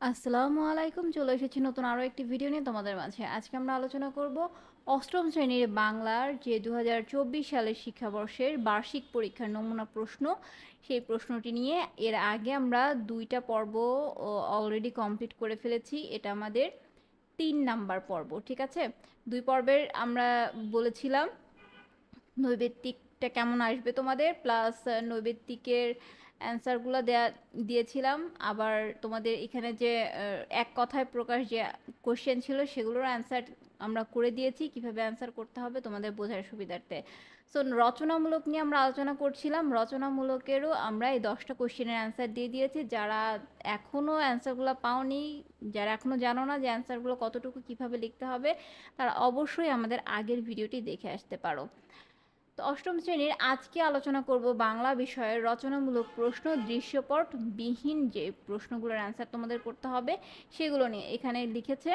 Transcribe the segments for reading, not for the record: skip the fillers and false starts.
আসসালামু আলাইকুম। চলে এসেছি নতুন আরও একটি ভিডিও নিয়ে তোমাদের মাঝে। আজকে আমরা আলোচনা করব অষ্টম শ্রেণীর বাংলার যে 2024 সালের শিক্ষাবর্ষের বার্ষিক পরীক্ষার নমুনা প্রশ্ন, সেই প্রশ্নটি নিয়ে। এর আগে আমরা দুইটা পর্ব অলরেডি কমপ্লিট করে ফেলেছি। এটা আমাদের 3 নাম্বার পর্ব, ঠিক আছে। দুই পর্বের আমরা বলেছিলাম নৈবেত্তিকটা কেমন আসবে তোমাদের, প্লাস নৈবেত্তিকের অ্যান্সারগুলো দিয়েছিলাম। আবার তোমাদের এখানে যে এক কথায় প্রকাশ যে কোশ্চেন ছিল সেগুলোর অ্যান্সার আমরা করে দিয়েছি, কিভাবে অ্যান্সার করতে হবে তোমাদের বোঝার সুবিধার্থে। সো রচনামূলক নিয়ে আমরা আলোচনা করছিলাম। রচনামূলকেরও আমরা এই 10টা কোশ্চেনের অ্যান্সার দিয়ে দিয়েছি। যারা এখনও অ্যান্সারগুলো পাওনি, যারা এখনও জানো না যে অ্যান্সারগুলো কতটুকু কিভাবে লিখতে হবে, তারা অবশ্যই আমাদের আগের ভিডিওটি দেখে আসতে পারো। তো অষ্টম শ্রেণীর আজকে আলোচনা করব বাংলা বিষয়ের রচনামূলক প্রশ্ন, দৃশ্যপট বিহীন যে প্রশ্নগুলোর অ্যান্সার তোমাদের করতে হবে সেগুলো নিয়ে। এখানে লিখেছে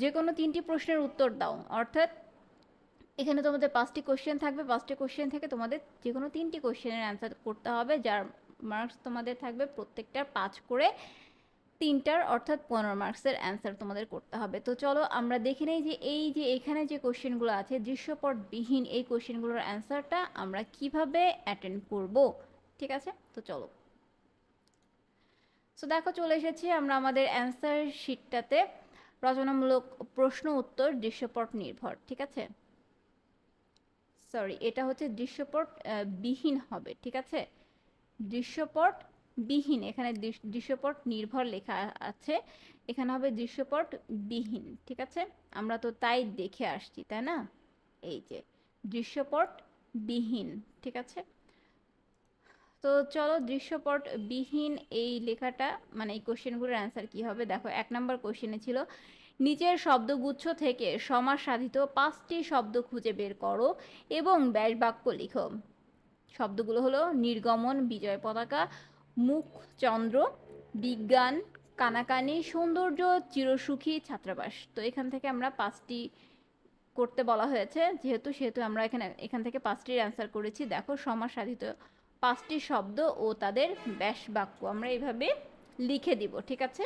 যে কোনো 3টি প্রশ্নের উত্তর দাও, অর্থাৎ এখানে তোমাদের 5টি কোশ্চেন থাকবে। 5টি কোশ্চেন থেকে তোমাদের যে কোনো 3টি কোশ্চেনের অ্যান্সার করতে হবে, যার মার্কস তোমাদের থাকবে প্রত্যেকটার 5 করে। 3টার অর্থাৎ 15 মার্কসের অ্যান্সার তোমাদের করতে হবে। তো চলো আমরা দেখে নেই যে এই যে এখানে যে কোশ্চেনগুলো আছে দৃশ্যপটবিহীন, এই কোশ্চেনগুলোর অ্যান্সারটা আমরা কিভাবে অ্যাটেন্ড করব, ঠিক আছে। তো চলো, সো দেখো চলে এসেছি আমরা আমাদের অ্যান্সার শিটটাতে। রচনামূলক প্রশ্ন উত্তর দৃশ্যপট নির্ভর, ঠিক আছে। সরি, এটা হচ্ছে দৃশ্যপট বিহীন হবে, ঠিক আছে। দৃশ্যপট বিহীন, এখানে দৃশ্যপট নির্ভর লেখা আছে, এখানে হবে দৃশ্যপট বিহীন, ঠিক আছে। আমরা তো তাই দেখে আসছি, তাই না। এই যে দৃশ্যপট বিহীন, ঠিক আছে। তো চলো, দৃশ্যপট বিহীন এই লেখাটা মানে এই কোশ্চেনগুলোর অ্যান্সার কি হবে দেখো। 1 নম্বর কোশ্চেনে ছিল নিচের শব্দগুচ্ছ থেকে সমাস সাধিত 5টি শব্দ খুঁজে বের করো এবং ব্যাস বাক্য লিখো। শব্দগুলো হলো নির্গমন, বিজয় পতাকা, মুখ চন্দ্র, বিজ্ঞান, কানাকানি, সৌন্দর্য, চিরসুখী, ছাত্রাবাস। তো এখান থেকে আমরা 5টি করতে বলা হয়েছে, সেহেতু আমরা এখান থেকে 5টির অ্যান্সার করেছি। দেখো সমাস সাধিত 5টি শব্দ ও তাদের ব্যাস বাক্য আমরা এইভাবে লিখে দিব, ঠিক আছে।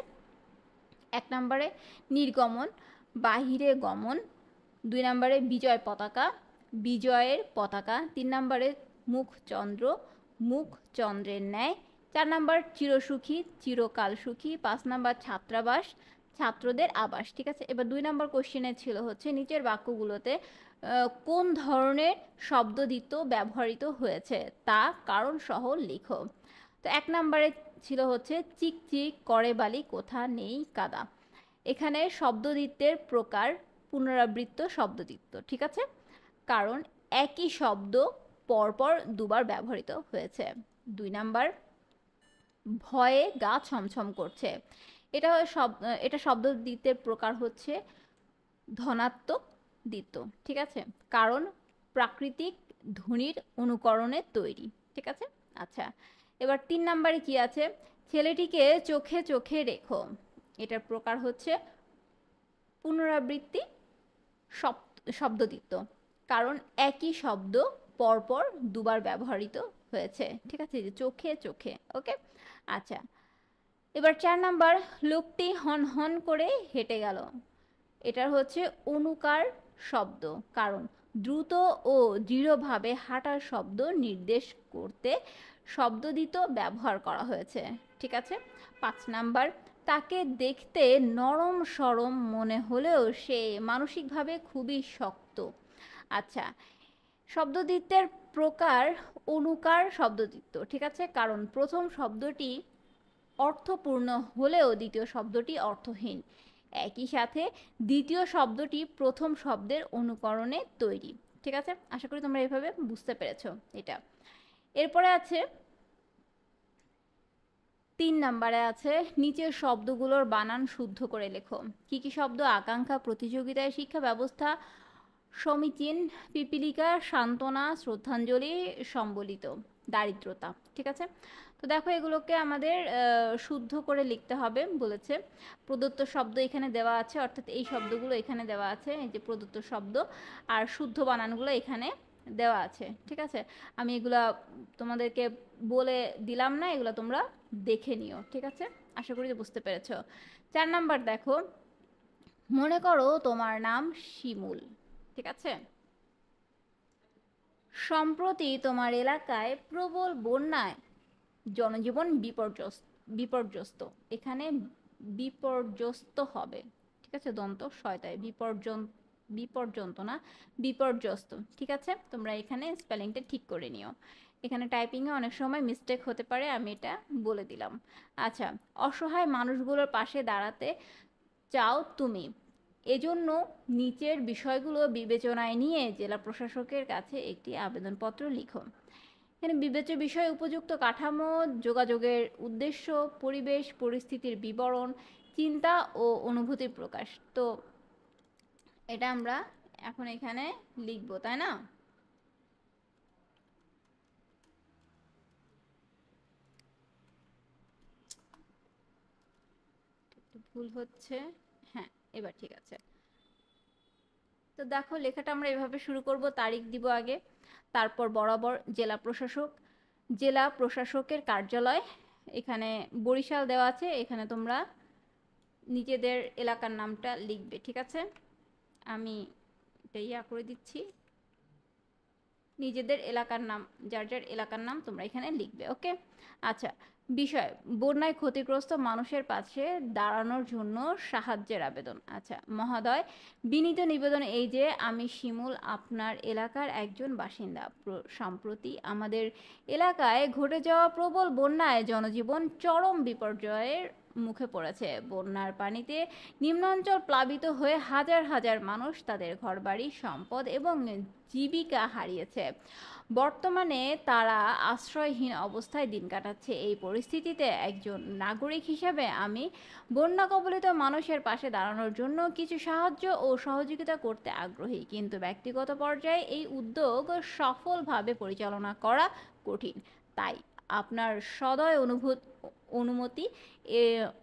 1 নম্বরে নির্গমন, বাহিরে গমন। 2 নম্বরে বিজয় পতাকা, বিজয়ের পতাকা। 3 নম্বরে মুখ চন্দ্র, মুখ চন্দ্রের ন্যায়। 4 নম্বর চিরসুখী, চিরকাল সুখী। 5 নম্বর ছাত্রাবাস, ছাত্রদের আবাস, ঠিক আছে। এবার 2 নম্বর কোশ্চেনে ছিল হচ্ছে নিচের বাক্যগুলোতে কোন ধরনের শব্দদ্বিত্ব ব্যবহৃত হয়েছে তা কারণ সহ লিখো। তো 1 নম্বরে ছিল হচ্ছে চিকচিক করে বালি কোথা নেই কাদা। এখানে শব্দদ্বিত্বের প্রকার পুনরাবৃত্ত শব্দদ্বিত্ব, ঠিক আছে, কারণ একই শব্দ পরপর দুবার ব্যবহৃত হয়েছে। 2 নাম্বার ভয়ে গা ছমছম করছে। এটা শব্দদ্বিত্বের প্রকার হচ্ছে ধনাত্মক দ্বিত্ব, ঠিক আছে, কারণ প্রাকৃতিক ধ্বনির অনুকরণে তৈরি, ঠিক আছে। আচ্ছা, এবার 3 নাম্বারে কি আছে, ছেলেটিকে চোখে চোখে রেখো। এটার প্রকার হচ্ছে পুনরাবৃত্তি শব্দদ্বিত্ব, কারণ একই শব্দ পরপর দুবার ব্যবহৃত হয়েছে, ঠিক আছে, যে চোখে চোখে। ওকে, আচ্ছা। এবার 4 নাম্বার লোকটি হন হন করে হেঁটে গেল। এটার হচ্ছে অনুকার শব্দ, কারণ দ্রুত ও দৃঢ়ভাবে হাঁটার শব্দ নির্দেশ করতে শব্দদ্বিত ব্যবহার করা হয়েছে, ঠিক আছে। 5 নাম্বার তাকে দেখতে নরম সরম মনে হলেও সে মানসিকভাবে খুবই শক্ত। আচ্ছা, শব্দদ্বিত্বের প্রকার অনুকার শব্দদ্বিত্ব, ঠিক আছে, কারণ প্রথম শব্দটি অর্থপূর্ণ হলেও দ্বিতীয় শব্দটি অর্থহীন। একই সাথে দ্বিতীয় শব্দটি প্রথম শব্দের অনুকরণে তৈরি, ঠিক আছে। আশা করি তোমরা এভাবে বুঝতে পেরেছো এটা। এরপরে আছে 3 নাম্বারে আছে নিচের শব্দগুলোর বানান শুদ্ধ করে লেখো। কি কি শব্দ? আকাঙ্ক্ষা, প্রতিযোগিতায়, শিক্ষা ব্যবস্থা, সমীচীন, পিপীলিকা, সান্ত্বনা, শ্রদ্ধাঞ্জলি, সম্বলিত, দারিদ্রতা, ঠিক আছে। তো দেখো এগুলোকে আমাদের শুদ্ধ করে লিখতে হবে বলেছে। প্রদত্ত শব্দ এখানে দেওয়া আছে, অর্থাৎ এই শব্দগুলো এখানে দেওয়া আছে, এই যে প্রদত্ত শব্দ, আর শুদ্ধ বানানগুলো এখানে দেওয়া আছে, ঠিক আছে। আমি এগুলা তোমাদেরকে বলে দিলাম না, এগুলো তোমরা দেখে নিও, ঠিক আছে। আশা করি যে বুঝতে পেরেছো। 4 নাম্বার দেখো, মনে করো তোমার নাম শিমুল, ঠিক আছে? সম্প্রতি তোমার এলাকায় প্রবল বন্যায় জনজীবন বিপর্যস্ত। এখানে বিপর্যস্ত হবে, ঠিক আছে? দন্ত শয়তায় বিপর্যন্ত না, বিপর্যস্ত, ঠিক আছে? তোমরা এখানে স্পেলিংটা ঠিক করে নিও। এখানে টাইপিংয়ে অনেক সময় মিস্টেক হতে পারে, আমি এটা বলে দিলাম। আচ্ছা, অসহায় মানুষগুলোর পাশে দাঁড়াতে চাও তুমি, এজন্য নিচের বিষয়গুলো বিবেচনায় নিয়ে জেলা প্রশাসকের কাছে একটি আবেদনপত্র লিখো। এখানে বিবেচ্য বিষয় উপযুক্ত কাঠামো, যোগাযোগের উদ্দেশ্য, পরিবেশ পরিস্থিতির বিবরণ, চিন্তা ও অনুভূতির প্রকাশ। তো এটা আমরা এখন এখানে লিখবো, তাই না? একটু ভুল হচ্ছে, হ্যাঁ এবার ঠিক আছে। তো দেখো লেখাটা আমরা এভাবে শুরু করব, তারিখ দিব আগে, তারপর বরাবর জেলা প্রশাসকের কার্যালয়, এখানে বরিশাল দেওয়া আছে, এখানে তোমরা নিজেদের এলাকার নামটা লিখবে, ঠিক আছে? আমি এটা ইয়া করে দিচ্ছি, নিজেদের এলাকার নাম, যার যার এলাকার নাম তোমরা এখানে লিখবে, ওকে? আচ্ছা, বিষয় বন্যায় ক্ষতিগ্রস্ত মানুষের পাশে দাঁড়ানোর জন্য সাহায্যের আবেদন। আচ্ছা মহোদয়, বিনীত নিবেদন এই যে আমি শিমুল আপনার এলাকার একজন বাসিন্দা। সম্প্রতি আমাদের এলাকায় ঘটে যাওয়া প্রবল বন্যায় জনজীবন চরম বিপর্যয়ের মুখে পড়েছে। বন্যার পানিতে নিম্নাঞ্চল প্লাবিত হয়ে হাজার হাজার মানুষ তাদের ঘরবাড়ি, সম্পদ এবং জীবিকা হারিয়েছে। বর্তমানে তারা আশ্রয়হীন অবস্থায় দিন কাটাচ্ছে। এই পরিস্থিতিতে একজন নাগরিক হিসাবে আমি বন্যা কবলিত মানুষের পাশে দাঁড়ানোর জন্য কিছু সাহায্য ও সহযোগিতা করতে আগ্রহী, কিন্তু ব্যক্তিগত পর্যায়ে এই উদ্যোগ সফলভাবে পরিচালনা করা কঠিন। তাই আপনার সদয়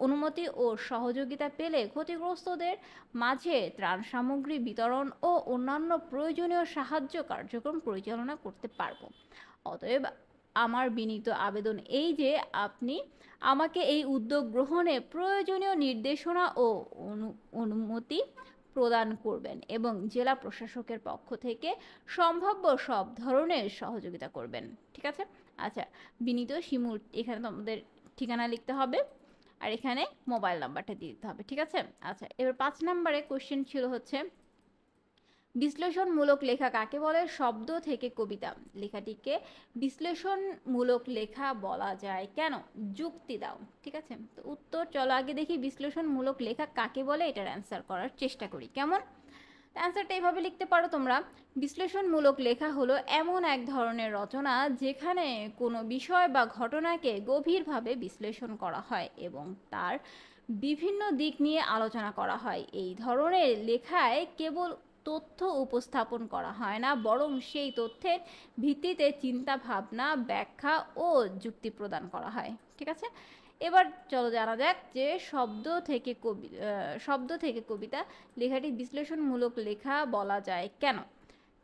অনুমতি ও সহযোগিতা পেলে ক্ষতিগ্রস্তদের মাঝে ত্রাণ সামগ্রী বিতরণ ও অন্যান্য প্রয়োজনীয় সাহায্য কার্যক্রম পরিচালনা করতে পারব। অতএব আমার বিনীত আবেদন এই যে আপনি আমাকে এই উদ্যোগ গ্রহণে প্রয়োজনীয় নির্দেশনা ও অনুমতি প্রদান করবেন এবং জেলা প্রশাসকের পক্ষ থেকে সম্ভাব্য সব ধরনের সহযোগিতা করবেন, ঠিক আছে? আচ্ছা, বিনীত শিমুল, এখানে তোমাদের ঠিকানা লিখতে হবে আর এখানে মোবাইল নাম্বারটা দিয়ে দিতে হবে, ঠিক আছে? আচ্ছা, এবার 5 নম্বরে কোশ্চেন ছিল হচ্ছে বিশ্লেষণমূলক লেখা কাকে বলে? শব্দ থেকে কবিতা লেখাটিকে বিশ্লেষণমূলক লেখা বলা যায় কেন? যুক্তি দাও, ঠিক আছে? তো উত্তর চলো আগে দেখি, বিশ্লেষণমূলক লেখা কাকে বলে এটার অ্যান্সার করার চেষ্টা করি, কেমন? অ্যান্সারটা এইভাবে লিখতে পারো তোমরা, বিশ্লেষণমূলক লেখা হলো এমন এক ধরনের রচনা যেখানে কোনো বিষয় বা ঘটনাকে গভীরভাবে বিশ্লেষণ করা হয় এবং তার বিভিন্ন দিক নিয়ে আলোচনা করা হয়। এই ধরনের লেখায় কেবল তথ্য উপস্থাপন করা হয় না, বরং সেই তথ্যের ভিত্তিতে চিন্তা ভাবনা, ব্যাখ্যা ও যুক্তি প্রদান করা হয়, ঠিক আছে? এবার চলো জানা যাক যে শব্দ থেকে কবিতা লেখাটি বিশ্লেষণমূলক লেখা বলা যায় কেন।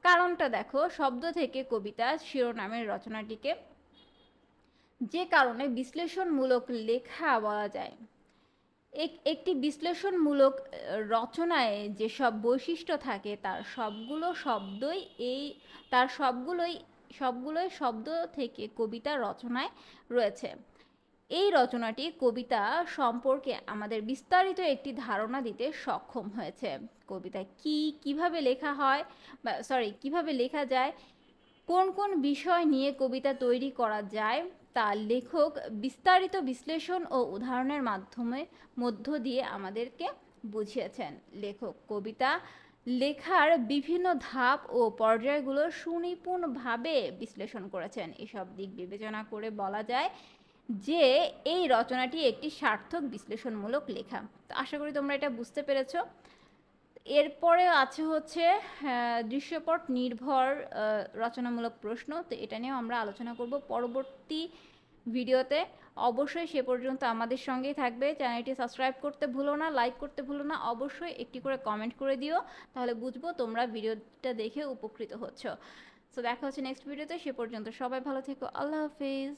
কারণটা দেখো, শব্দ থেকে কবিতা শিরোনামের রচনাটিকে যে কারণে বিশ্লেষণমূলক লেখা বলা যায়। একটি বিশ্লেষণমূলক রচনায় যেসব বৈশিষ্ট্য থাকে তার সবগুলোই শব্দ থেকে কবিতা রচনায় রয়েছে। এই রচনাটি কবিতা সম্পর্কে আমাদের বিস্তারিত একটি ধারণা দিতে সক্ষম হয়েছে। কবিতা কিভাবে লেখা হয় বা কিভাবে লেখা যায়, কোন কোন বিষয় নিয়ে কবিতা তৈরি করা যায় তা লেখক বিস্তারিত বিশ্লেষণ ও উদাহরণের মধ্য দিয়ে আমাদেরকে বুঝিয়েছেন। লেখক কবিতা লেখার বিভিন্ন ধাপ ও পর্যায়গুলো সুনিপুণভাবে বিশ্লেষণ করেছেন। এসব দিক বিবেচনা করে বলা যায় যে এই রচনাটি একটি সার্থক বিশ্লেষণমূলক লেখা। তো আশা করি তোমরা এটা বুঝতে পেরেছো। এরপরে আছে হচ্ছে দৃশ্যপট নির্ভর রচনামূলক প্রশ্ন। তো এটা নিয়েও আমরা আলোচনা করব পরবর্তী ভিডিওতে। অবশ্যই সে পর্যন্ত আমাদের সঙ্গেই থাকবে। চ্যানেলটি সাবস্ক্রাইব করতে ভুলো না, লাইক করতে ভুলো না, অবশ্যই একটি করে কমেন্ট করে দিও, তাহলে বুঝবো তোমরা ভিডিওটা দেখে উপকৃত হচ্ছ। সো দেখা হচ্ছে নেক্সট ভিডিওতে, সে পর্যন্ত সবাই ভালো থেকো, আল্লাহ হাফিজ।